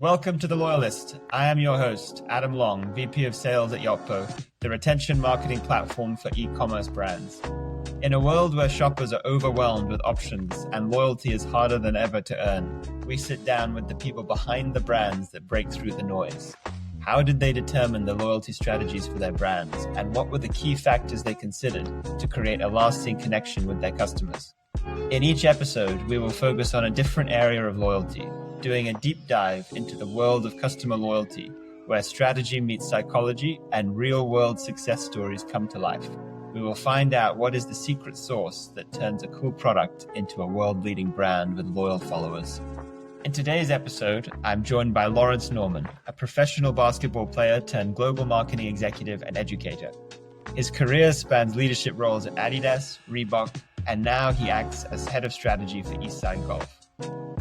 Welcome to The Loyalist. I am your host, Adam Long, VP of Sales at Yotpo, the retention marketing platform for e-commerce brands. In a world where shoppers are overwhelmed with options and loyalty is harder than ever to earn, we sit down with the people behind the brands that break through the noise. How did they determine the loyalty strategies for their brands, and what were the key factors they considered to create a lasting connection with their customers? In each episode, we will focus on a different area of loyalty, doing a deep dive into the world of customer loyalty, where strategy meets psychology and real-world success stories come to life. We will find out what is the secret sauce that turns a cool product into a world-leading brand with loyal followers. In today's episode, I'm joined by Lawrence Norman, a professional basketball player turned global marketing executive and educator. His career spans leadership roles at Adidas, Reebok, and now he acts as head of strategy for Eastside Golf.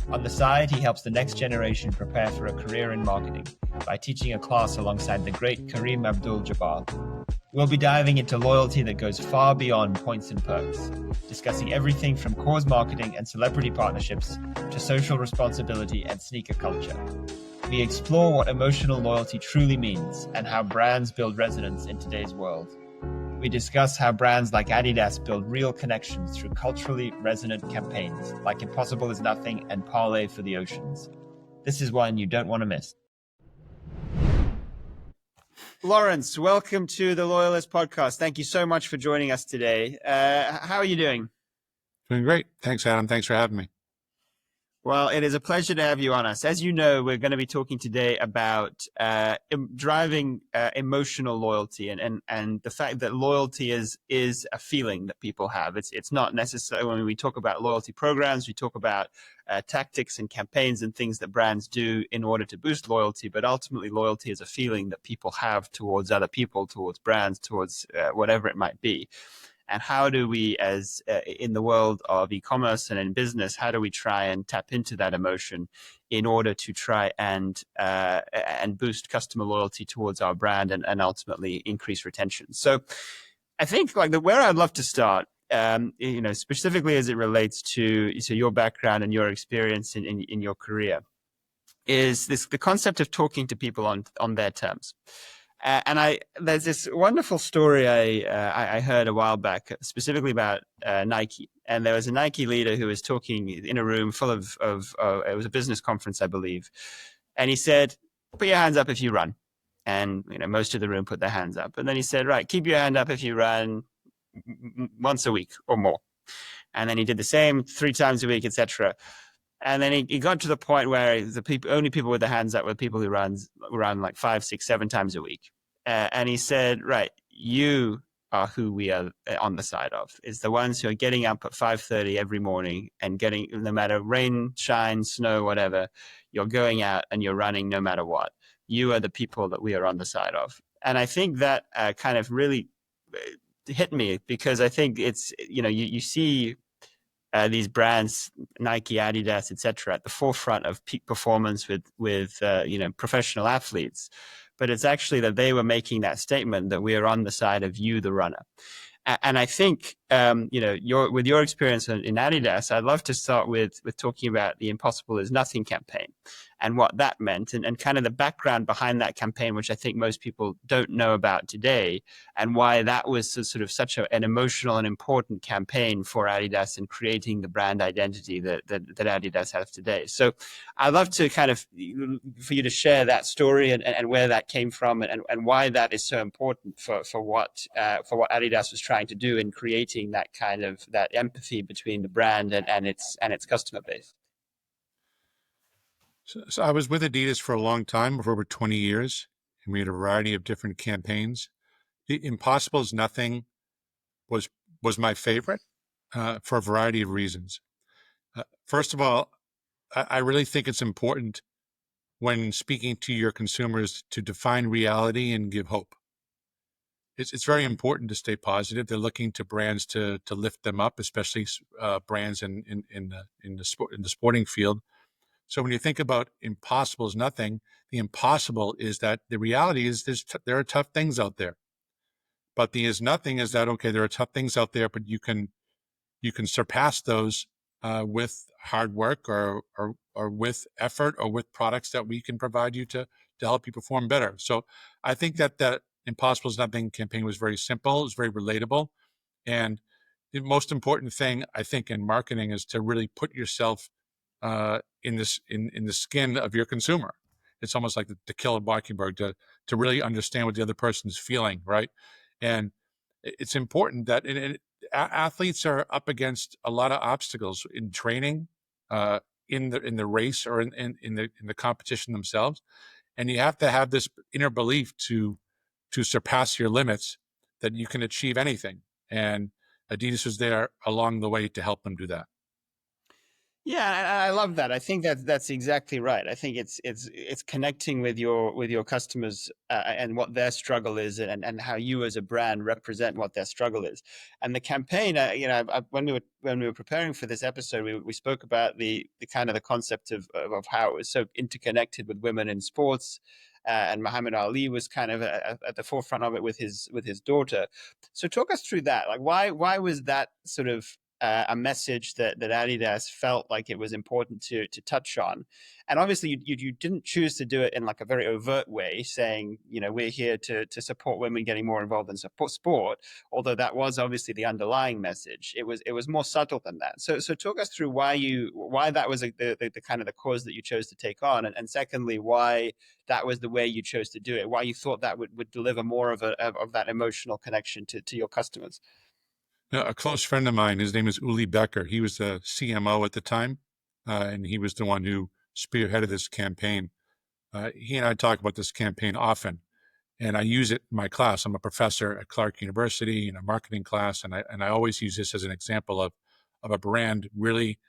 On the side, he helps the next generation prepare for a career in marketing by teaching a class alongside the great Kareem Abdul-Jabbar. We'll be diving into loyalty that goes far beyond points and perks, discussing everything from cause marketing and celebrity partnerships to social responsibility and sneaker culture. We explore what emotional loyalty truly means and how brands build resonance in today's world. We discuss how brands like Adidas build real connections through culturally resonant campaigns like Impossible is Nothing and Parlay for the Oceans. This is one you don't want to miss. Lawrence, welcome to the Loyalist podcast. Thank you so much for joining us today. How are you doing? Doing great. Thanks, Adam. Thanks for having me. Well, it is a pleasure to have you on us. As you know, we're going to be talking today about driving emotional loyalty and the fact that loyalty is a feeling that people have. It's not necessarily, when we talk about loyalty programs, we talk about tactics and campaigns and things that brands do in order to boost loyalty, but ultimately loyalty is a feeling that people have towards other people, towards brands, towards whatever it might be. And how do we, as in the world of e-commerce and in business, how do we try and tap into that emotion in order to try and boost customer loyalty towards our brand and ultimately increase retention? So I think where I'd love to start, specifically as it relates to your background and your experience in your career, is the concept of talking to people on their terms. And there's this wonderful story I heard a while back, specifically about Nike. And there was a Nike leader who was talking in a room full of it was a business conference, I believe. And he said, "Put your hands up if you run." And most of the room put their hands up. And then he said, "Right, keep your hand up if you run once a week or more." And then he did the same 3 times a week, etc. And then he got to the point where the only people with their hands up were people who run like 5, 6, 7 times a week. And he said, "Right, you are who we are on the side of. It's the ones who are getting up at 5:30 every morning and getting, no matter rain, shine, snow, whatever, you're going out and you're running no matter what. You are the people that we are on the side of." And I think that kind of really hit me, because I think it's, you see these brands, Nike, Adidas, etc., at the forefront of peak performance with professional athletes. But it's actually that they were making that statement that we are on the side of you, the runner. And I think, with your experience in Adidas, I'd love to start with talking about the Impossible is Nothing campaign and what that meant and kind of the background behind that campaign, which I think most people don't know about today, and why that was sort of such an emotional and important campaign for Adidas in creating the brand identity that Adidas has today. So I'd love to for you to share that story and where that came from and why that is so important for what Adidas was trying to do in creating that kind of that empathy between the brand and its customer base. So I was with Adidas for a long time, for over 20 years, and we had a variety of different campaigns. The Impossible is Nothing was my favorite for a variety of reasons. First of all, I really think it's important when speaking to your consumers to define reality and give hope. It's very important to stay positive. They're looking to brands to lift them up, especially brands in the sporting field. So when you think about impossible is nothing, the impossible is that the reality is there are tough things out there. But the is nothing is that, okay, there are tough things out there, but you can surpass those with hard work or with effort or with products that we can provide you to help you perform better. So I think that Impossible is Nothing campaign was very simple, it was very relatable, and the most important thing I think in marketing is to really put yourself in the skin of your consumer. It's almost like the Killer Mockingbird to really understand what the other person's feeling, right? And it's important that athletes are up against a lot of obstacles in training, in the race or in the competition themselves, and you have to have this inner belief to surpass your limits that you can achieve anything. And Adidas was there along the way to help them do that. Yeah, and I love that. I think that's exactly right. I think it's connecting with your customers and what their struggle is, and how you as a brand represent what their struggle is. And the campaign, when we were preparing for this episode, we spoke about the kind of the concept of how it was so interconnected with women in sports. And Muhammad Ali was kind of at the forefront of it with his daughter. So talk us through that. Like, why was that sort of a message that Adidas felt like it was important to touch on? And obviously, you didn't choose to do it in like a very overt way, saying, we're here to support women getting more involved in support sport. Although that was obviously the underlying message, it was more subtle than that. So talk us through why that was the kind of the cause that you chose to take on, and secondly, why that was the way you chose to do it, why you thought that would deliver more of that emotional connection to your customers. A close friend of mine, his name is Uli Becker. He was the CMO at the time, and he was the one who spearheaded this campaign. He and I talk about this campaign often, and I use it in my class. I'm a professor at Clark University in a marketing class, and I always use this as an example of a brand really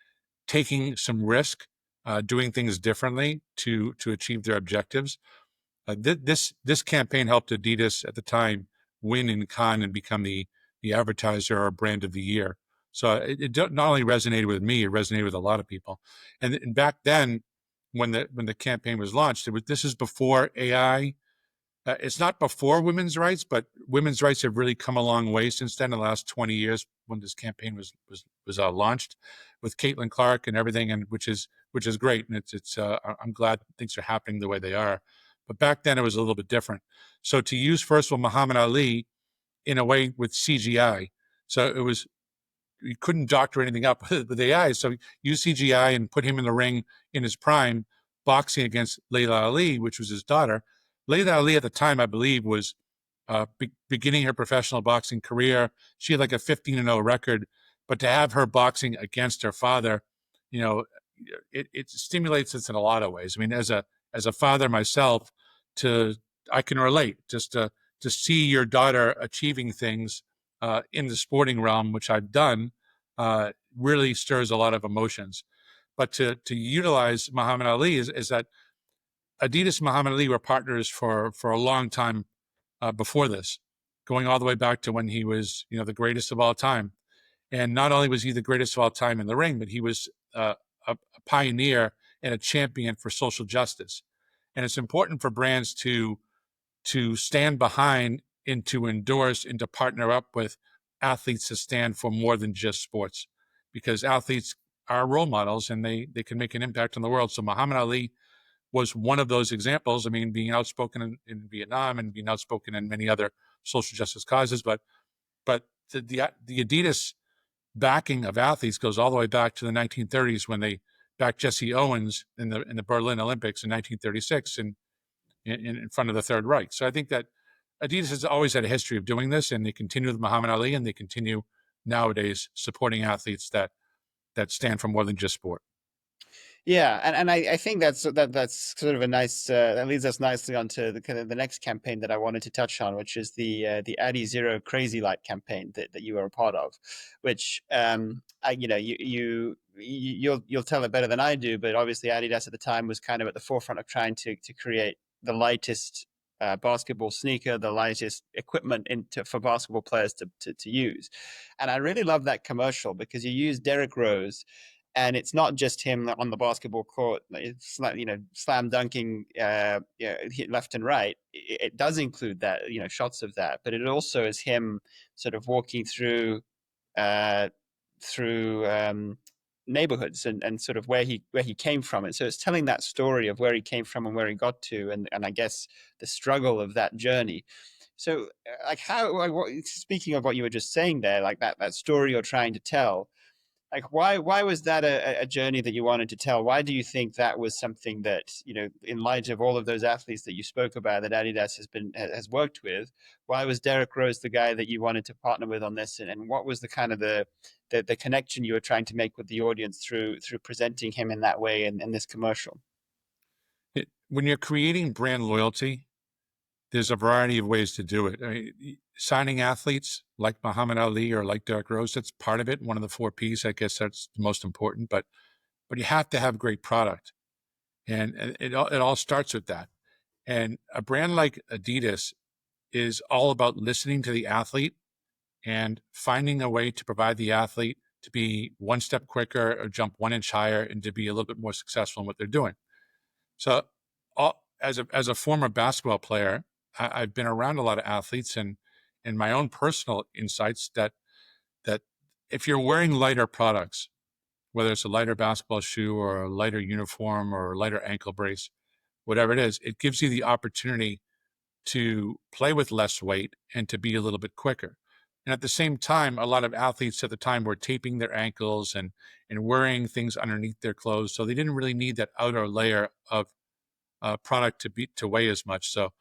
taking some risk, doing things differently to achieve their objectives. This campaign helped Adidas at the time win in Cannes and become the advertiser or brand of the year. So it not only resonated with me, it resonated with a lot of people. And back then, when the campaign was launched, this is before AI. It's not before women's rights, but women's rights have really come a long way since then. In the last 20 years, when this campaign was launched, with Caitlin Clark and everything, and which is great, and I'm glad things are happening the way they are. But back then, it was a little bit different. So to use first of all Muhammad Ali in a way with CGI, so it was you couldn't doctor anything up with AI. So use CGI and put him in the ring in his prime, boxing against Layla Ali, which was his daughter. Layla Ali at the time, I believe, was beginning her professional boxing career. She had like a 15-0 record, but to have her boxing against her father, you know, it stimulates us in a lot of ways. I mean, as a father myself, to I can relate just to see your daughter achieving things in the sporting realm, which I've done, really stirs a lot of emotions. But to utilize Muhammad Ali is that Adidas and Muhammad Ali were partners for a long time before this, going all the way back to when he was the greatest of all time. And not only was he the greatest of all time in the ring, but he was a pioneer and a champion for social justice. And it's important for brands to stand behind and to endorse and to partner up with athletes to stand for more than just sports, because athletes are role models and they can make an impact on the world. So Muhammad Ali was one of those examples. I mean, being outspoken in Vietnam and being outspoken in many other social justice causes, but the Adidas backing of athletes goes all the way back to the 1930s when they backed Jesse Owens in the Berlin Olympics in 1936 in front of the Third Reich. So I think that Adidas has always had a history of doing this, and they continue with Muhammad Ali, and they continue nowadays supporting athletes that stand for more than just sport. Yeah, and I think that's sort of a nice that leads us nicely onto the kind of the next campaign that I wanted to touch on, which is the Addy Zero Crazy Light campaign that you were a part of, which you'll tell it better than I do, but obviously Adidas at the time was kind of at the forefront of trying to create the lightest basketball sneaker, the lightest equipment for basketball players to use, and I really love that commercial because you use Derrick Rose, and it's not just him on the basketball court, it's like, slam dunking left and right. It does include that, shots of that, but it also is him sort of walking through uh, through neighborhoods and sort of where he came from. And so it's telling that story of where he came from and where he got to, and I guess the struggle of that journey. So like speaking of what you were just saying there, like that story you're trying to tell, like why was that a journey that you wanted to tell? Why do you think that was something that, in light of all of those athletes that you spoke about that Adidas has worked with, why was Derek Rose the guy that you wanted to partner with on this, and what was the kind of the connection you were trying to make with the audience through presenting him in that way in this commercial? When you're creating brand loyalty, there's a variety of ways to do it. I mean, signing athletes like Muhammad Ali or like Derrick Rose, that's part of it. One of the 4 Ps, I guess that's the most important. But you have to have great product, and it all starts with that. And a brand like Adidas is all about listening to the athlete and finding a way to provide the athlete to be one step quicker or jump 1 inch higher and to be a little bit more successful in what they're doing. So, as a former basketball player, I've been around a lot of athletes, and my own personal insights that if you're wearing lighter products, whether it's a lighter basketball shoe or a lighter uniform or a lighter ankle brace, whatever it is, it gives you the opportunity to play with less weight and to be a little bit quicker. And at the same time, a lot of athletes at the time were taping their ankles and wearing things underneath their clothes, so they didn't really need that outer layer of product to weigh as much. So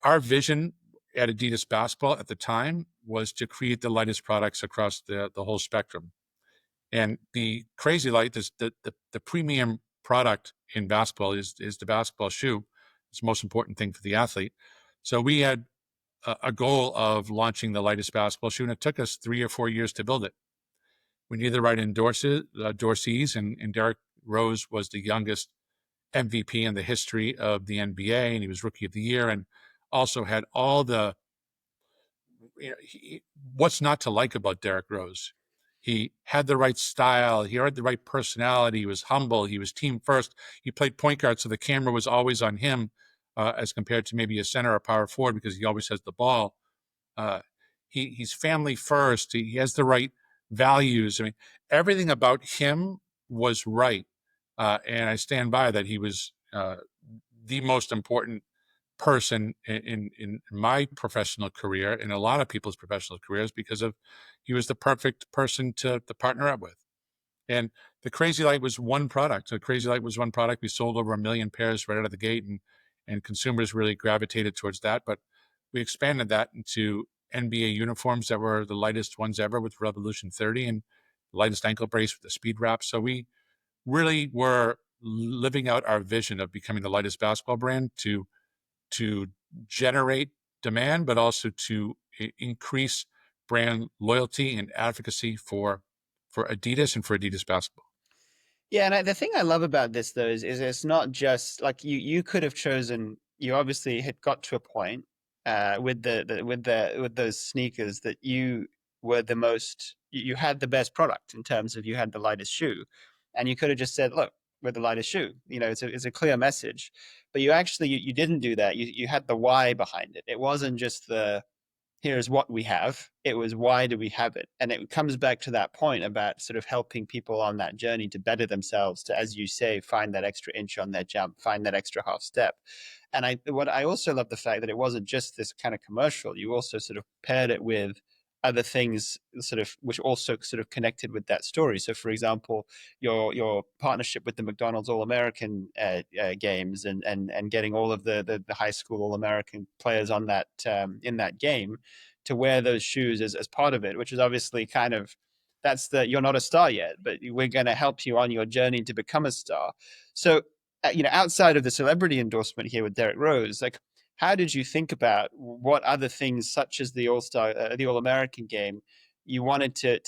our vision at Adidas Basketball at the time was to create the lightest products across the whole spectrum. And the Crazy Light, the premium product in basketball is the basketball shoe. It's the most important thing for the athlete. So we had a goal of launching the lightest basketball shoe, and it took us 3 or 4 years to build it. We needed the right endorsees, and Derrick Rose was the youngest MVP in the history of the NBA, and he was Rookie of the Year, and also had all the, what's not to like about Derrick Rose? He had the right style. He had the right personality. He was humble. He was team first. He played point guard, so the camera was always on him, as compared to maybe a center or power forward, because he always has the ball. He's family first. He has the right values. I mean, everything about him was right. And I stand by that. He was the most important person in my professional career, in a lot of people's professional careers, because of he was the perfect person to partner up with. And the Crazy Light was one product. The Crazy Light was one product. We sold over 1 million pairs right out of the gate, and consumers really gravitated towards that. But we expanded that into NBA uniforms that were the lightest ones ever with Revolution 30, and the lightest ankle brace with the Speed Wrap. So we really were living out our vision of becoming the lightest basketball brand to generate demand, but also to increase brand loyalty and advocacy for Adidas and for Adidas basketball. Yeah, and the thing I love about this though is it's not just like you could have chosen. You obviously had got to a point with with those sneakers that you were the most you had the best product in terms of you had the lightest shoe, and you could have just said, "Look, we're the lightest shoe." It's a clear message, but you didn't do that. You had the why behind it. It wasn't just the here's what we have. It was why do we have it? And it comes back to that point about sort of helping people on that journey to better themselves, to, as you say, find that extra inch on their jump, find that extra half step. And I also love the fact that it wasn't just this kind of commercial. You also sort of paired it with other things sort of which also sort of connected with that story. So for example, your partnership with the McDonald's All-American games, and getting all of the high school All-American players on that in that game to wear those shoes as part of it, which is obviously kind of that's the you're not a star yet, but we're going to help you on your journey to become a star. So outside of the celebrity endorsement here with Derrick Rose, like how did you think about what other things such as the the All American game you wanted to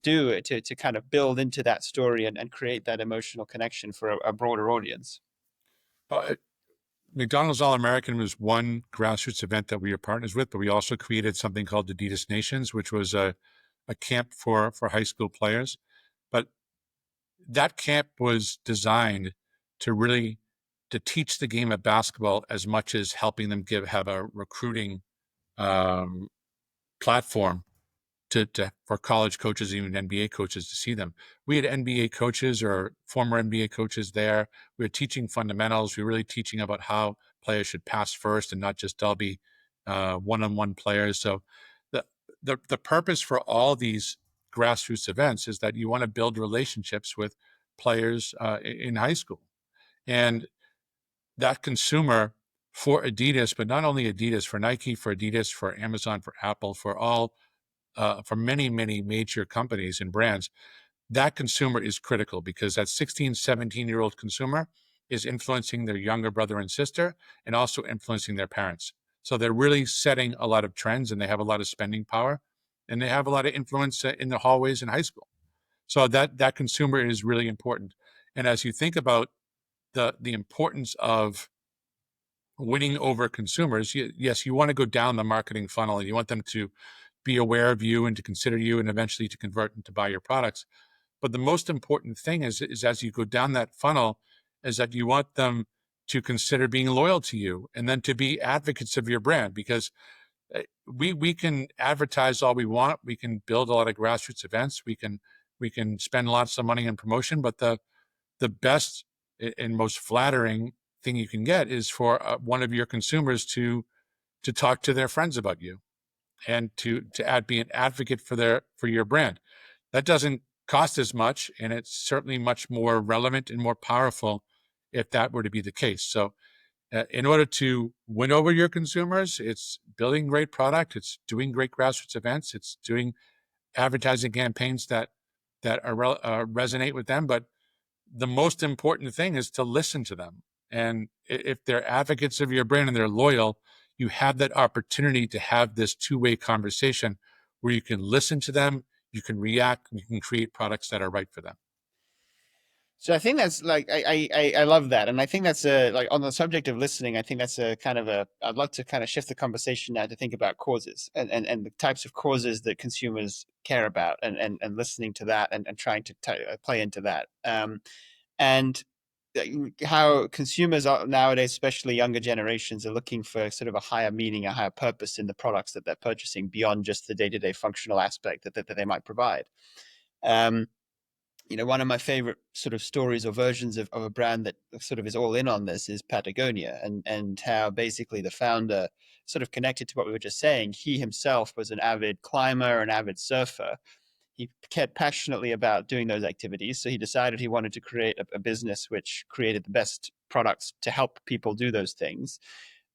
do to kind of build into that story and create that emotional connection for a broader audience? Uh, McDonald's All American was one grassroots event that we were partners with, but we also created something called Adidas Nations, which was a camp for high school players. But that camp was designed to really to teach the game of basketball as much as helping them have a recruiting platform for college coaches, even NBA coaches, to see them. We had NBA coaches or former NBA coaches there. We were teaching fundamentals. We were really teaching about how players should pass first and not just all be one-on-one players. So the purpose for all these grassroots events is that you want to build relationships with players in high school. And that consumer for Adidas, but not only Adidas, for Nike, for Adidas, for Amazon, for Apple, for many, many major companies and brands, that consumer is critical because that 16, 17-year-old consumer is influencing their younger brother and sister and also influencing their parents. So they're really setting a lot of trends, and they have a lot of spending power, and they have a lot of influence in the hallways in high school. So that consumer is really important. And as you think about the importance of winning over consumers, yes, you want to go down the marketing funnel and you want them to be aware of you and to consider you and eventually to convert and to buy your products. But the most important thing is as you go down that funnel is that you want them to consider being loyal to you and then to be advocates of your brand, because we can advertise all we want. We can build a lot of grassroots events. We can spend lots of money on promotion, but the best and most flattering thing you can get is for one of your consumers to talk to their friends about you and to be an advocate for your brand. That doesn't cost as much, and it's certainly much more relevant and more powerful if that were to be the case. So in order to win over your consumers, it's building great product, it's doing great grassroots events, it's doing advertising campaigns that resonate with them. But the most important thing is to listen to them. And if they're advocates of your brand and they're loyal, you have that opportunity to have this two-way conversation where you can listen to them, you can react, and you can create products that are right for them. So I think that's like I love that, and I think that's a like on the subject of listening. I think that's a kind of a I'd love to kind of shift the conversation now to think about causes and the types of causes that consumers care about, and listening to that and trying to play into that. And how consumers are nowadays, especially younger generations, are looking for sort of a higher meaning, a higher purpose in the products that they're purchasing beyond just the day-to-day functional aspect that they might provide. Um, one of my favorite sort of stories or versions of a brand that sort of is all in on this is Patagonia, and how basically the founder, sort of connected to what we were just saying, he himself was an avid climber, an avid surfer. He cared passionately about doing those activities, so he decided he wanted to create a business which created the best products to help people do those things.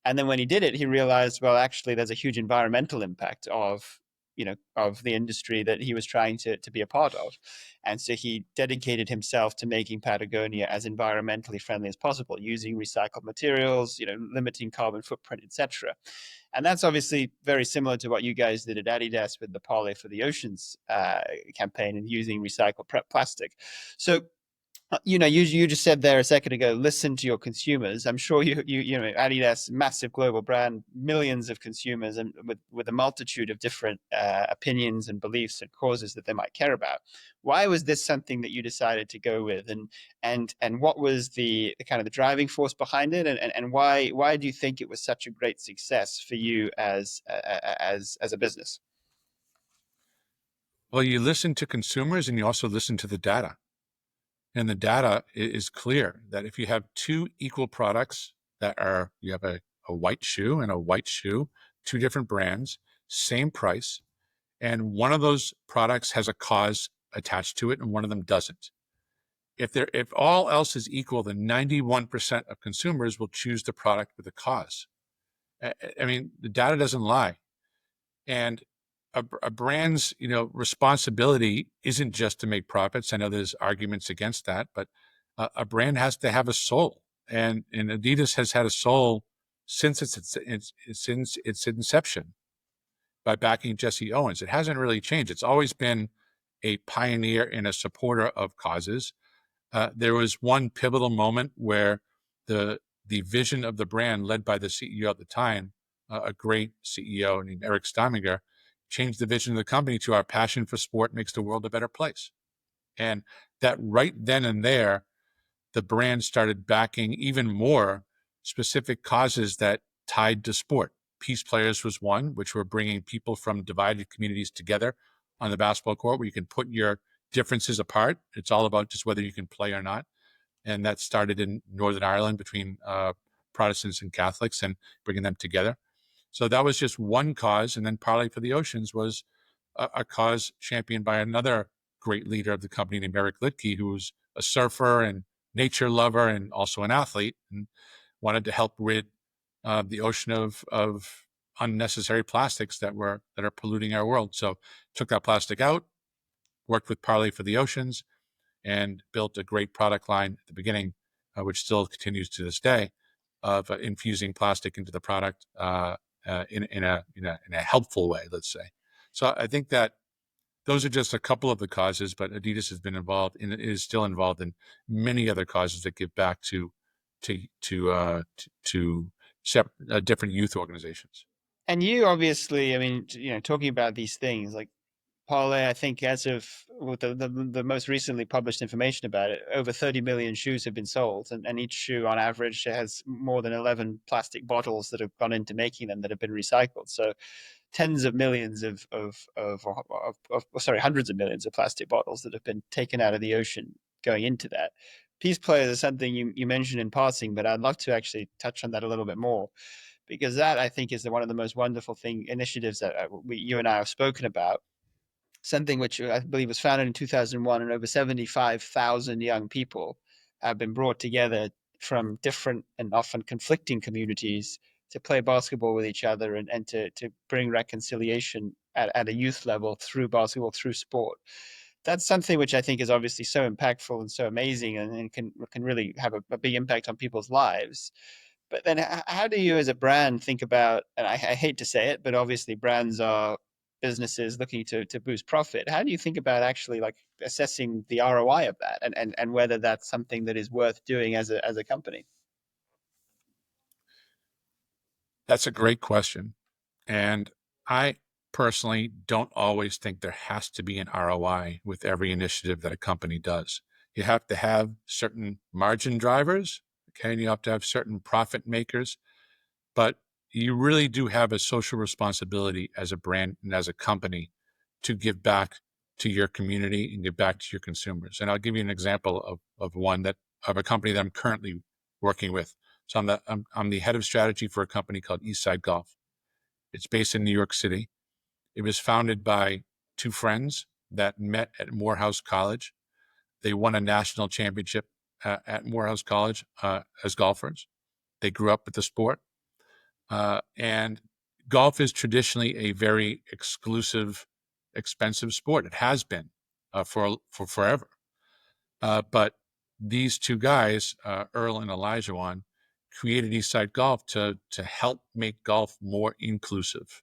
And then when he did it, he realized, well, actually, there's a huge environmental impact of the industry that he was trying to be a part of. And so he dedicated himself to making Patagonia as environmentally friendly as possible, using recycled materials, limiting carbon footprint, etc. And that's obviously very similar to what you guys did at Adidas with the Parley for the Oceans campaign and using recycled plastic. So you just said there a second ago, listen to your consumers. I'm sure Adidas, massive global brand, millions of consumers, and with a multitude of different opinions and beliefs and causes that they might care about. Why was this something that you decided to go with, and what was the kind of the driving force behind it, and why do you think it was such a great success for you as a business? Well, you listen to consumers and you also listen to the data. And the data is clear that if you have two equal products you have a white shoe and a white shoe, two different brands, same price, and one of those products has a cause attached to it and one of them doesn't. If all else is equal, then 91% of consumers will choose the product with a cause. I mean, the data doesn't lie. And a brand's responsibility isn't just to make profits. I know there's arguments against that, but a brand has to have a soul, and Adidas has had a soul since its inception by backing Jesse Owens. It hasn't really changed. It's always been a pioneer and a supporter of causes. There was one pivotal moment where the vision of the brand, led by the CEO at the time, a great CEO named Eric Steininger, changed the vision of the company to "Our passion for sport makes the world a better place." And that right then and there, the brand started backing even more specific causes that tied to sport. Peace Players was one, which were bringing people from divided communities together on the basketball court where you can put your differences apart. It's all about just whether you can play or not. And that started in Northern Ireland between Protestants and Catholics and bringing them together. So that was just one cause. And then Parley for the Oceans was a cause championed by another great leader of the company named Eric Liedtke, who was a surfer and nature lover and also an athlete, and wanted to help rid the ocean of unnecessary plastics that are polluting our world. So took that plastic out, worked with Parley for the Oceans, and built a great product line at the beginning, which still continues to this day, of infusing plastic into the product in a helpful way, let's say. So I think that those are just a couple of the causes, but Adidas has been involved and is still involved in many other causes that give back to different youth organizations. And you obviously, I mean, talking about these things like Parlay, I think as of with the most recently published information about it, over 30 million shoes have been sold, and each shoe on average has more than 11 plastic bottles that have gone into making them that have been recycled. So tens of millions sorry, hundreds of millions of plastic bottles that have been taken out of the ocean going into that. Peace players is something you mentioned in passing, but I'd love to actually touch on that a little bit more because that I think is one of the most wonderful initiatives that you and I have spoken about, something which I believe was founded in 2001, and over 75,000 young people have been brought together from different and often conflicting communities to play basketball with each other and to bring reconciliation at a youth level through basketball, through sport. That's something which I think is obviously so impactful and so amazing, and can really have a big impact on people's lives. But then, how do you, as a brand, think about? And I hate to say it, but obviously, brands are businesses looking to boost profit. How do you think about actually like assessing the ROI of that, and whether that's something that is worth doing as a company? That's a great question. And I personally don't always think there has to be an ROI with every initiative that a company does. You have to have certain margin drivers, okay, and you have to have certain profit makers, but you really do have a social responsibility as a brand and as a company to give back to your community and give back to your consumers. And I'll give you an example of a company that I'm currently working with. So I'm the head of strategy for a company called Eastside Golf. It's based in New York City. It was founded by two friends that met at Morehouse College. They won a national championship at Morehouse College as golfers. They grew up with the sport. And golf is traditionally a very exclusive, expensive sport. It has been for forever. But these two guys, Earl and Elijah, created Eastside Golf to help make golf more inclusive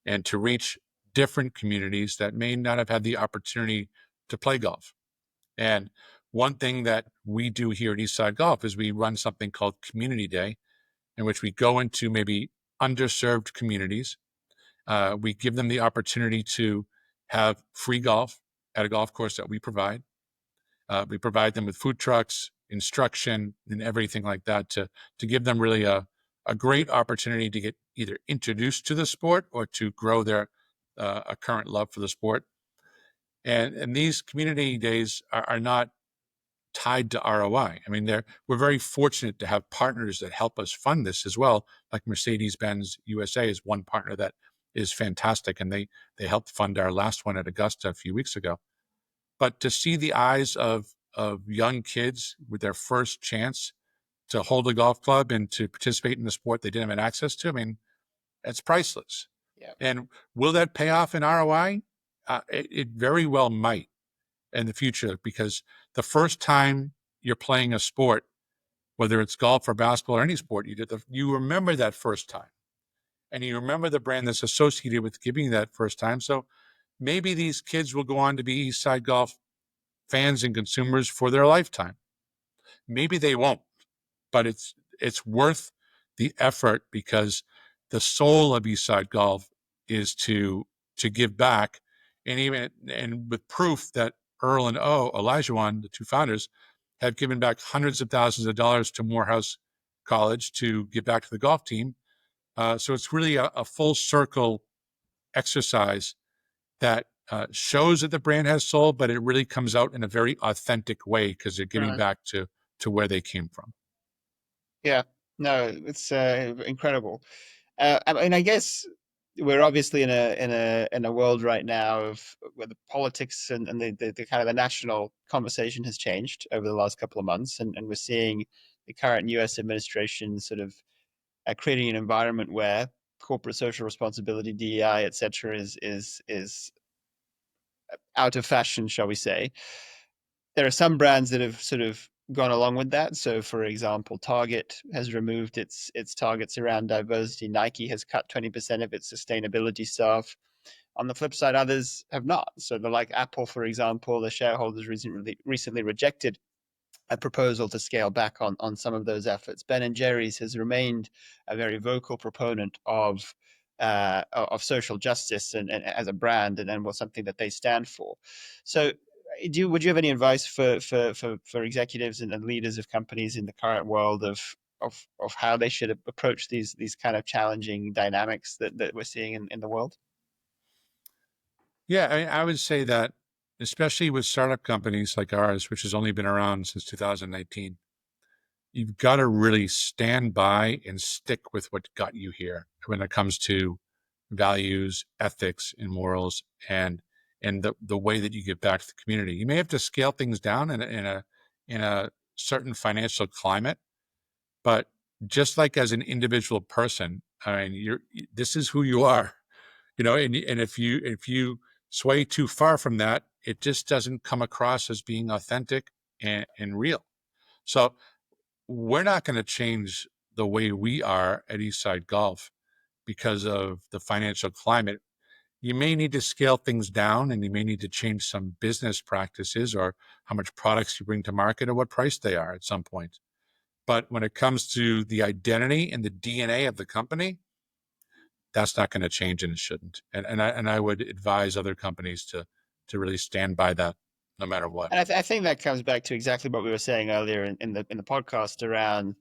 and to reach different communities that may not have had the opportunity to play golf. And one thing that we do here at Eastside Golf is we run something called Community Day, in which we go into maybe underserved communities. We give them the opportunity to have free golf at a golf course that we provide. We provide them with food trucks, instruction, and everything like that to give them really a great opportunity to get either introduced to the sport or to grow their a current love for the sport. And these community days are not tied to ROI. I mean, we're very fortunate to have partners that help us fund this as well. Like Mercedes-Benz USA is one partner that is fantastic, and they helped fund our last one at Augusta a few weeks ago. But to see the eyes of young kids with their first chance to hold a golf club and to participate in the sport they didn't have access to, I mean, that's priceless. Yeah. And will that pay off in ROI? It very well might in the future, because the first time you're playing a sport, whether it's golf or basketball or any sport, you remember that first time, and you remember the brand that's associated with giving you that first time. So maybe these kids will go on to be Eastside Golf fans and consumers for their lifetime. Maybe they won't, but it's worth the effort, because the soul of Eastside Golf is to give back, and with proof that Earl and Elijah, the two founders, have given back hundreds of thousands of dollars to Morehouse College to give back to the golf team. So it's really a full circle exercise that shows that the brand has soul, but it really comes out in a very authentic way because they're giving Right. back to where they came from. Yeah. No, it's incredible. I mean, I guess we're obviously in a world right now of where the politics and the kind of the national conversation has changed over the last couple of months, and we're seeing the current U.S. administration sort of creating an environment where corporate social responsibility, DEI, etc., is out of fashion, shall we say. There are some brands that have sort of gone along with that. So, for example, Target has removed its targets around diversity. Nike has cut 20% of its sustainability staff. On the flip side, others have not. So, the like Apple, for example, the shareholders recently rejected a proposal to scale back on some of those efforts. Ben and Jerry's has remained a very vocal proponent of social justice and as a brand and was something that they stand for. So, would you have any advice for executives and leaders of companies in the current world of how they should approach these kind of challenging dynamics that we're seeing in the world? Yeah, I would say that, especially with startup companies like ours, which has only been around since 2019, you've got to really stand by and stick with what got you here when it comes to values, ethics, and morals, and the way that you give back to the community. You may have to scale things down in a certain financial climate, but just like as an individual person, I mean, this is who you are, and if you sway too far from that, it just doesn't come across as being authentic and real. So we're not going to change the way we are at Eastside Golf because of the financial climate. You may need to scale things down and you may need to change some business practices or how much products you bring to market or what price they are at some point. But when it comes to the identity and the DNA of the company, that's not going to change and it shouldn't. And I would advise other companies to really stand by that no matter what. And I think that comes back to exactly what we were saying earlier in the podcast around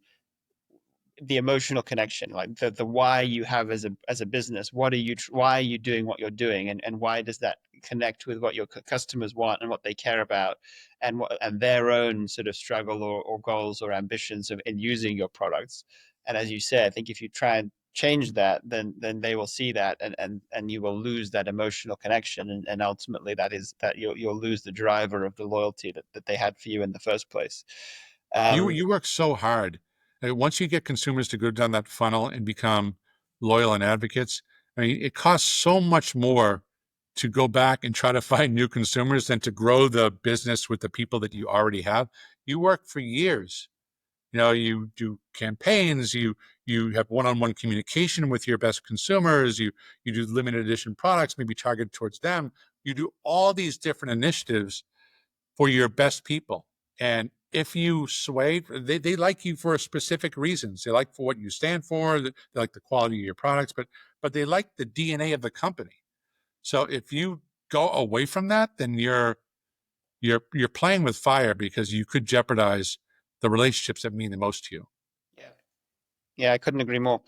the emotional connection, like the why you have as a business. Why are you doing what you're doing, and why does that connect with what your customers want and what they care about, and their own sort of struggle or goals or ambitions in using your products. And as you say, I think if you try and change that, then they will see that, and you will lose that emotional connection, and ultimately that you'll lose the driver of the loyalty that they had for you in the first place. You um you work so hard. Once you get consumers to go down that funnel and become loyal and advocates, I mean, it costs so much more to go back and try to find new consumers than to grow the business with the people that you already have. You work for years. You do campaigns, you have one-on-one communication with your best consumers, you do limited edition products, maybe targeted towards them. You do all these different initiatives for your best people. And if you sway, they like you for specific reasons. They like for what you stand for. They like the quality of your products, but they like the DNA of the company. So if you go away from that, then you're playing with fire because you could jeopardize the relationships that mean the most to you. yeah. Yeah, I couldn't agree more.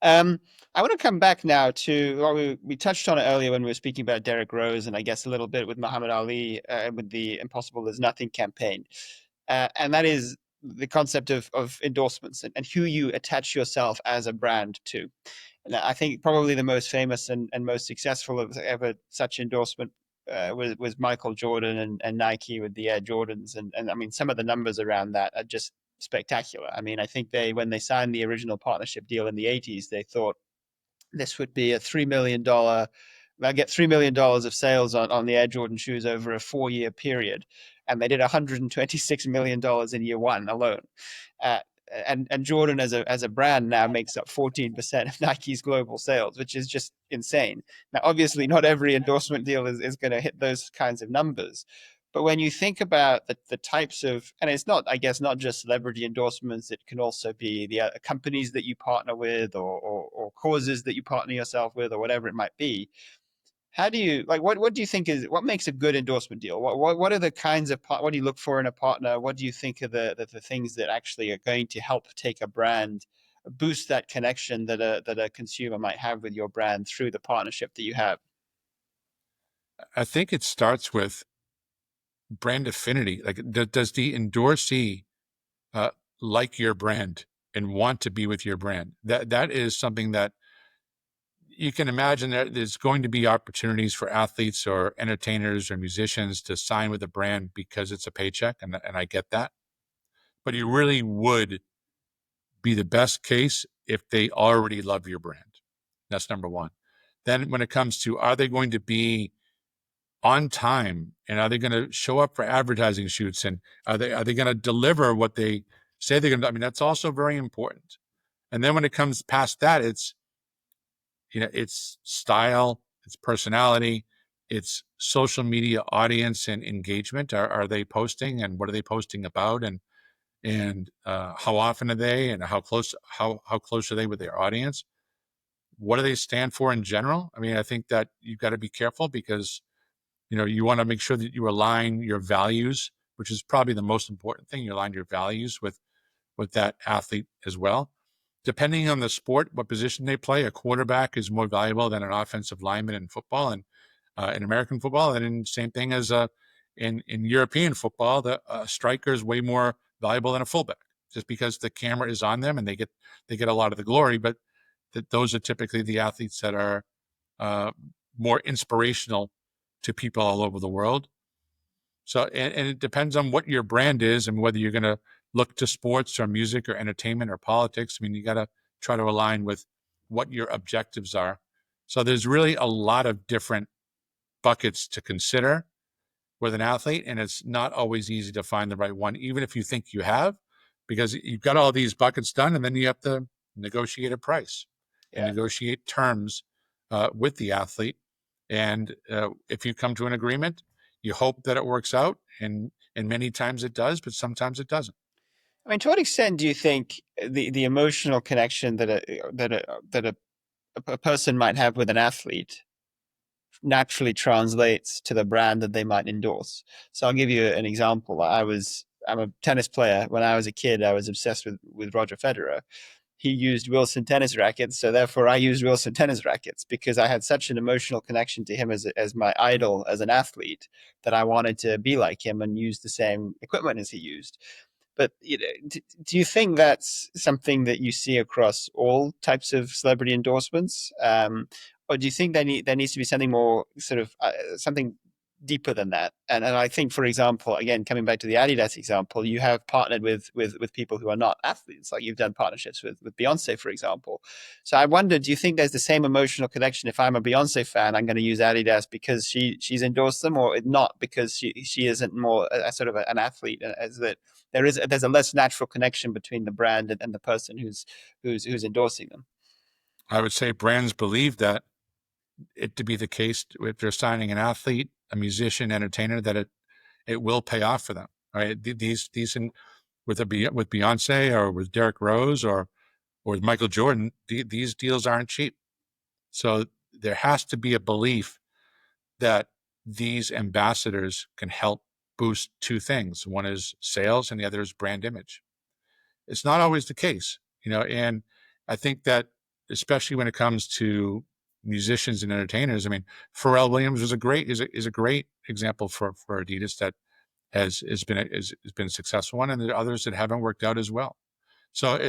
Um, I want to come back now to well, we touched on it earlier when we were speaking about Derek Rose, and I guess a little bit with Muhammad Ali with the "Impossible is Nothing" campaign, and that is the concept of endorsements and who you attach yourself as a brand to. And I think probably the most famous and most successful of ever such endorsement was Michael Jordan and Nike with the Air Jordans, and I mean some of the numbers around that are just spectacular. I mean, I think when they signed the original partnership deal in the 80s, they thought this would be a $3 million. They'll get $3 million of sales on the Air Jordan shoes over a 4-year period, and they did $126 million in year one alone. Uh, and Jordan as a brand now makes up 14% of Nike's global sales, which is just insane. Now, obviously, not every endorsement deal is going to hit those kinds of numbers, but when you think about the types of, and it's not, I guess, not just celebrity endorsements, it can also be the companies that you partner with or causes that you partner yourself with or whatever it might be. How do you like what do you think is what makes a good endorsement deal? What are the kinds of what do you look for in a partner? What do you think are the things that actually are going to help take a brand, boost that connection, that a consumer might have with your brand through the partnership that you have? I think it starts with brand affinity. Like, does the endorsee uh, like your brand and want to be with your brand? That is something that you can imagine that there's going to be opportunities for athletes or entertainers or musicians to sign with a brand because it's a paycheck, and I get that. But you really would be the best case if they already love your brand. That's number one. Then when it comes to, are they going to be on time, and are they going to show up for advertising shoots, and are they going to deliver what they say they're going to? I mean, that's also very important. And then when it comes past that, it's style, it's personality, it's social media audience and engagement. Are they posting, and what are they posting about, and how often are they, and how close are they with their audience? What do they stand for in general? I mean, I think that you've got to be careful because you want to make sure that you align your values, which is probably the most important thing. You align your values with that athlete as well. Depending on the sport, what position they play, a quarterback is more valuable than an offensive lineman in football and in American football. And in same thing as in European football, the striker is way more valuable than a fullback, just because the camera is on them and they get a lot of the glory. But those are typically the athletes that are uh, more inspirational to people all over the world. So, and it depends on what your brand is and whether you're going to look to sports or music or entertainment or politics. I mean, you got to try to align with what your objectives are. So there's really a lot of different buckets to consider with an athlete, and it's not always easy to find the right one, even if you think you have, because you've got all these buckets done, and then you have to negotiate a price and Yeah. negotiate terms with the athlete. And if you come to an agreement, you hope that it works out, and many times it does, but sometimes it doesn't. I mean, to what extent do you think the emotional connection that a person might have with an athlete naturally translates to the brand that they might endorse? So I'll give you an example. I'm a tennis player. When I was a kid, I was obsessed with Roger Federer. He used Wilson tennis rackets, so therefore I used Wilson tennis rackets because I had such an emotional connection to him as my idol as an athlete that I wanted to be like him and use the same equipment as he used. But do you think that's something that you see across all types of celebrity endorsements, or do you think there needs to be something more sort of something deeper than that? And I think, for example, again coming back to the Adidas example, you have partnered with people who are not athletes, like you've done partnerships with Beyonce, for example. So I wonder, do you think there's the same emotional connection? If I'm a Beyonce fan, I'm going to use Adidas because she's endorsed them, or not because she isn't more a sort of an athlete, as that there's a less natural connection between the brand and the person who's endorsing them. I would say brands believe that it to be the case if they're signing an athlete, a musician, entertainer, that it will pay off for them. Right? These with Beyonce or with Derrick Rose or with Michael Jordan, these deals aren't cheap. So there has to be a belief that these ambassadors can help boost two things. One is sales and the other is brand image. It's not always the case, and I think that especially when it comes to musicians and entertainers, I mean, Pharrell Williams is a great example for Adidas that has been a successful one, and there are others that haven't worked out as well. So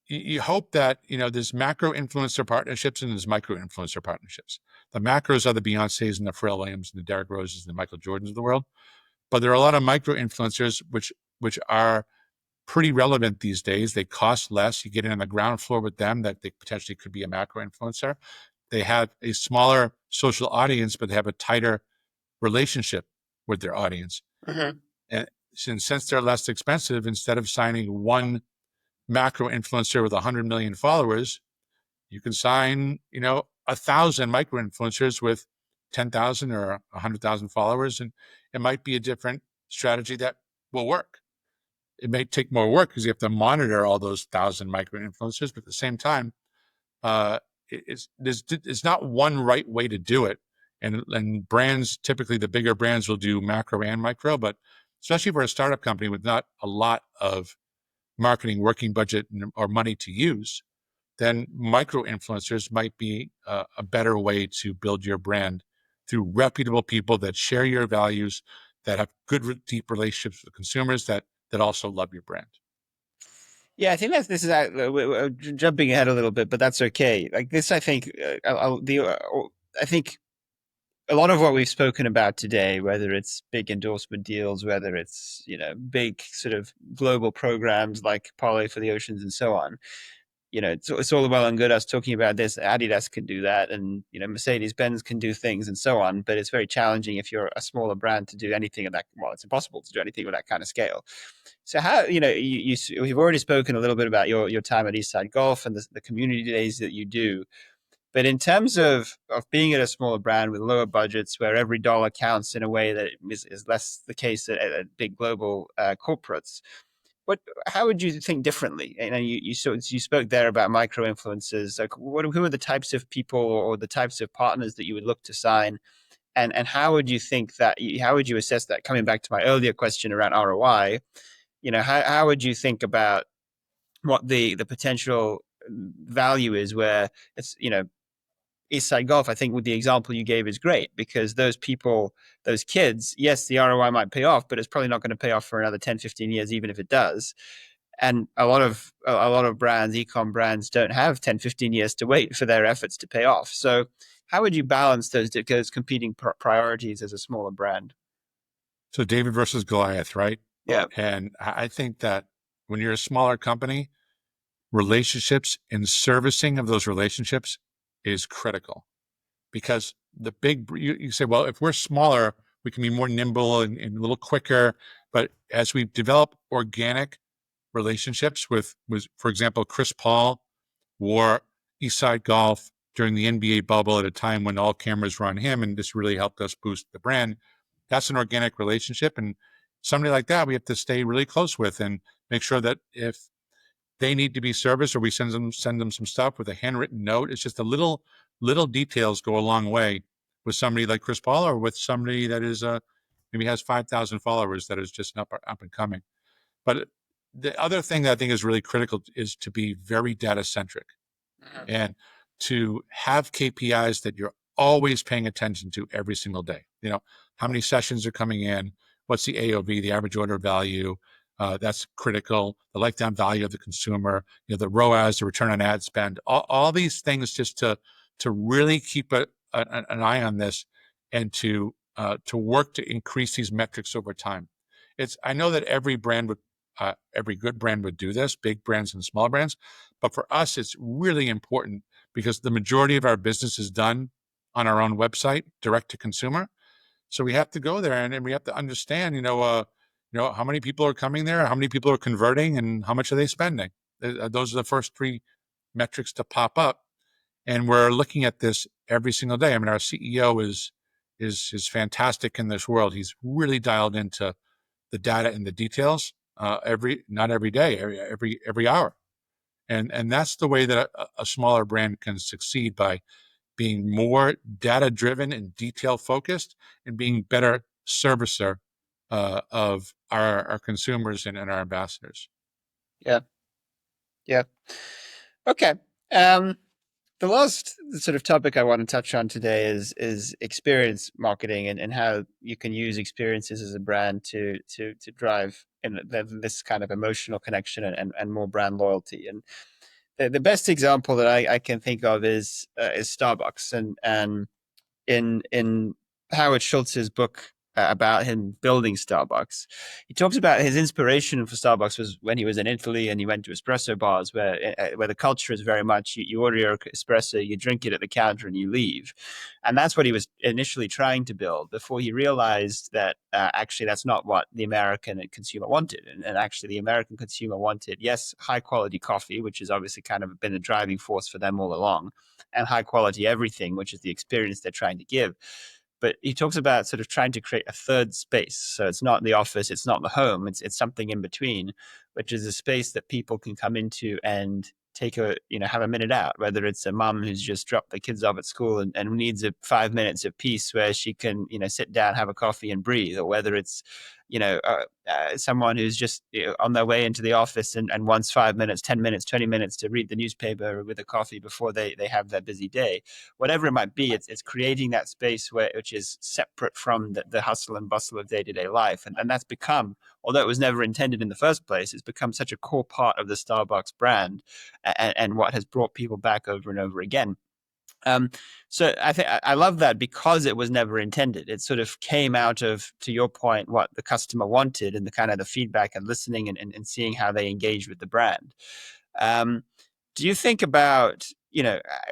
you hope that there's macro influencer partnerships and there's micro influencer partnerships. The macros are the Beyoncés and the Pharrell Williams and the Derrick Roses and the Michael Jordans of the world, but there are a lot of micro influencers which are pretty relevant these days. They cost less. You get in on the ground floor with them, that they potentially could be a macro influencer. They have a smaller social audience, but they have a tighter relationship with their audience. Mm-hmm. And since they're less expensive, instead of signing one macro influencer with 100 million followers, you can sign, 1,000 micro influencers with 10,000 or 100,000 followers. And it might be a different strategy that will work. It may take more work because you have to monitor all those 1,000 micro influencers, but at the same time, it's not one right way to do it. And brands, typically the bigger brands will do macro and micro, but especially for a startup company with not a lot of marketing working budget or money to use, then micro influencers might be a better way to build your brand through reputable people that share your values, that have good, deep relationships with consumers, that also love your brand. Yeah, I think this is we're jumping ahead a little bit, but that's okay. Like this, I think I think a lot of what we've spoken about today, whether it's big endorsement deals, whether it's big sort of global programs like Parlay for the Oceans and so on, it's all well and good us talking about this. Adidas can do that, and Mercedes Benz can do things and so on. But it's very challenging if you're a smaller brand to do anything of that. Well, it's impossible to do anything with that kind of scale. So how you've already spoken a little bit about your time at Eastside Golf and the community days that you do. But in terms of being at a smaller brand with lower budgets, where every dollar counts in a way that is less the case at big global corporates, how would you think differently? You spoke there about micro influencers. Like, who are the types of people or the types of partners that you would look to sign, and how would you think that? How would you assess that? Coming back to my earlier question around ROI, how would you think about what the potential value is? Where it's Eastside Golf, I think with the example you gave is great because those people, those kids, yes, the ROI might pay off, but it's probably not going to pay off for another 10, 15 years, even if it does. And a lot of brands, e-com brands, don't have 10, 15 years to wait for their efforts to pay off. So how would you balance those competing priorities as a smaller brand? So David versus Goliath, right? Yeah. And I think that when you're a smaller company, relationships and servicing of those relationships is critical, because you say, well, if we're smaller, we can be more nimble and a little quicker. But as we develop organic relationships with, for example, Chris Paul wore Eastside Golf during the NBA bubble at a time when all cameras were on him, and this really helped us boost the brand. That's an organic relationship, and somebody like that we have to stay really close with and make sure that if they need to be serviced or we send them some stuff with a handwritten note, it's just a little details go a long way with somebody like Chris Paul or with somebody that is maybe has 5,000 followers that is just up and coming. But the other thing that I think is really critical is to be very data centric and to have KPIs that you're always paying attention to every single day. How many sessions are coming in? What's the AOV, the average order value? That's critical. The lifetime value of the consumer, the ROAS, the return on ad spend, all these things just to really keep an eye on this and to work to increase these metrics over time. I know that every good brand would do this, big brands and small brands, but for us, it's really important because the majority of our business is done on our own website, direct to consumer. So we have to go there and we have to understand, how many people are coming there, how many people are converting, and how much are they spending. Those are the first three metrics to pop up. And we're looking at this every single day. I mean, our CEO is fantastic in this world. He's really dialed into the data and the details not every day, every hour. And that's the way that a smaller brand can succeed, by being more data driven and detail focused and being better servicer of our consumers and our ambassadors. Yeah. Yeah. Okay. The last sort of topic I want to touch on today is experience marketing and how you can use experiences as a brand to drive this kind of emotional connection and more brand loyalty. And the best example that I can think of is Starbucks, and in Howard Schultz's book about him building Starbucks, he talks about his inspiration for Starbucks was when he was in Italy and he went to espresso bars where the culture is very much you order your espresso, you drink it at the counter, and you leave. And that's what he was initially trying to build before he realized that actually that's not what the American consumer wanted. And actually the American consumer wanted, yes, high quality coffee, which has obviously kind of been a driving force for them all along, and high quality everything, which is the experience they're trying to give. But he talks about sort of trying to create a third space. So it's not the office, it's not the home, it's something in between, which is a space that people can come into and have a minute out, whether it's a mom who's just dropped the kids off at school and needs 5 minutes of peace where she can, sit down, have a coffee and breathe, or whether it's someone who's just on their way into the office and wants 5 minutes, 10 minutes, 20 minutes to read the newspaper with a coffee before they have their busy day. Whatever it might be, it's creating that space which is separate from the hustle and bustle of day-to-day life. And that's become, although it was never intended in the first place, it's become such a core part of the Starbucks brand and what has brought people back over and over again. So I think I love that because it was never intended. It sort of came out of, to your point, what the customer wanted and the kind of the feedback and listening and seeing how they engage with the brand. Do you think about,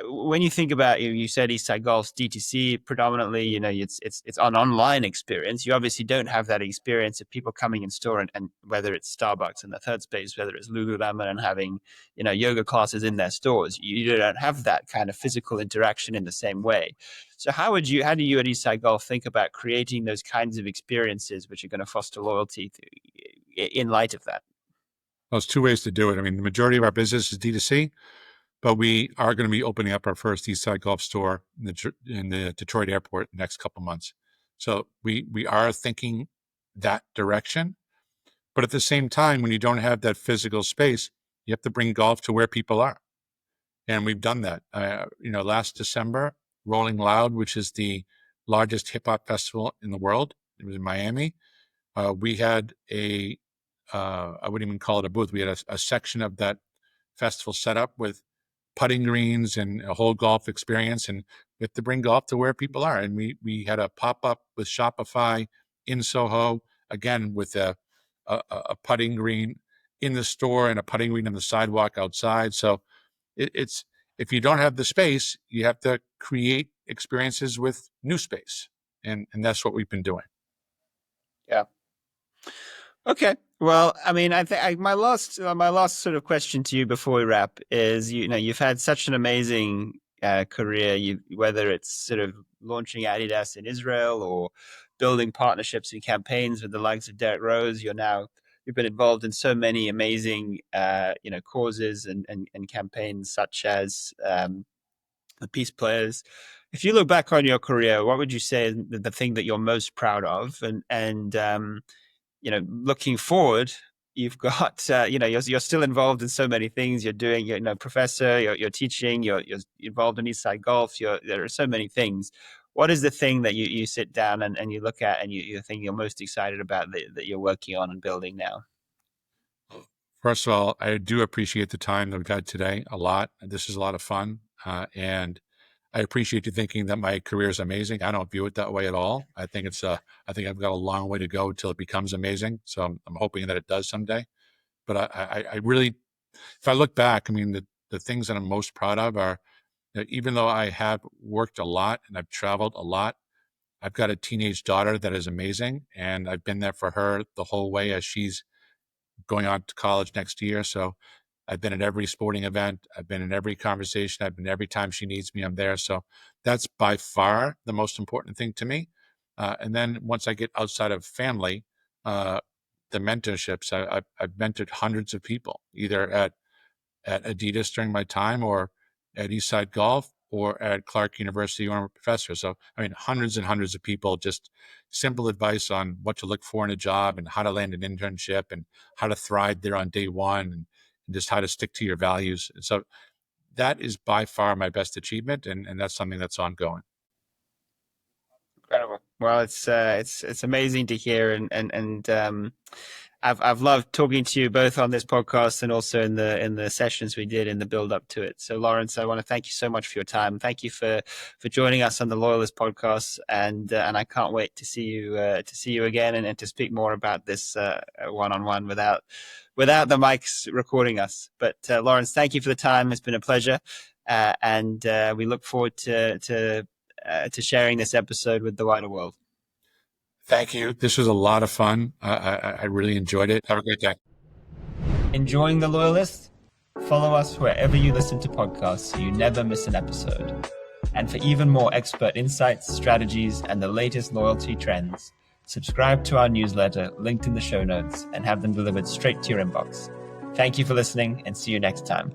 when you think about, you said Eastside Golf's DTC predominantly, it's an online experience. You obviously don't have that experience of people coming in store and whether it's Starbucks in the third space, whether it's Lululemon and having, yoga classes in their stores. You don't have that kind of physical interaction in the same way. So how do you at Eastside Golf think about creating those kinds of experiences which are going to foster loyalty in light of that? Well, there's two ways to do it. I mean, the majority of our business is D2C, but we are going to be opening up our first Eastside Golf store in the Detroit airport in the next couple of months. So we are thinking that direction. But at the same time, when you don't have that physical space, you have to bring golf to where people are. And we've done that. Last December, Rolling Loud, which is the largest hip hop festival in the world, it was in Miami. We had I wouldn't even call it a booth. We had a section of that festival set up with putting greens and a whole golf experience. And we have to bring golf to where people are. And we had a pop-up with Shopify in Soho, again, with a putting green in the store and a putting green on the sidewalk outside. So it's if you don't have the space, you have to create experiences with new space. And that's what we've been doing. Yeah. Okay. Well, I mean, I think my last sort of question to you before we wrap is, you've had such an amazing career. Whether it's sort of launching Adidas in Israel or building partnerships and campaigns with the likes of Derek Rose, you've been involved in so many amazing causes and campaigns such as the Peace Players. If you look back on your career, what would you say is the thing that you're most proud of? And looking forward, you've got, you're still involved in so many things. You're doing, professor, you're teaching, you're involved in Eastside Golf. There are so many things. What is the thing that you sit down and you look at and you think you're most excited about that you're working on and building now? First of all, I do appreciate the time that we've had today a lot. This is a lot of fun. And I appreciate you thinking that my career is amazing. I don't view it that way at all. I think I think I've got a long way to go till it becomes amazing. So I'm hoping that it does someday. But I really, if I look back, I mean, the things that I'm most proud of are, even though I have worked a lot and I've traveled a lot, I've got a teenage daughter that is amazing. And I've been there for her the whole way as she's going on to college next year. So I've been at every sporting event. I've been in every conversation. I've been every time she needs me, I'm there. So that's by far the most important thing to me. And then once I get outside of family, the mentorships, I've mentored hundreds of people, either at Adidas during my time or at Eastside Golf or at Clark University where I'm a professor. So, I mean, hundreds and hundreds of people, just simple advice on what to look for in a job and how to land an internship and how to thrive there on day one and just how to stick to your values. So that is by far my best achievement. And that's something that's ongoing. Incredible. Well, it's amazing to hear. And I've loved talking to you both on this podcast and also in the sessions we did in the build up to it. So Lawrence, I want to thank you so much for your time. Thank you for joining us on the Loyalist podcast. And I can't wait to see you again and to speak more about this one-on-one without the mics recording us. But Lawrence, thank you for the time. It's been a pleasure. And we look forward to sharing this episode with the wider world. Thank you. This was a lot of fun. I really enjoyed it. Have a great day. Enjoying the Loyalists? Follow us wherever you listen to podcasts so you never miss an episode. And for even more expert insights, strategies, and the latest loyalty trends, subscribe to our newsletter linked in the show notes and have them delivered straight to your inbox. Thank you for listening and see you next time.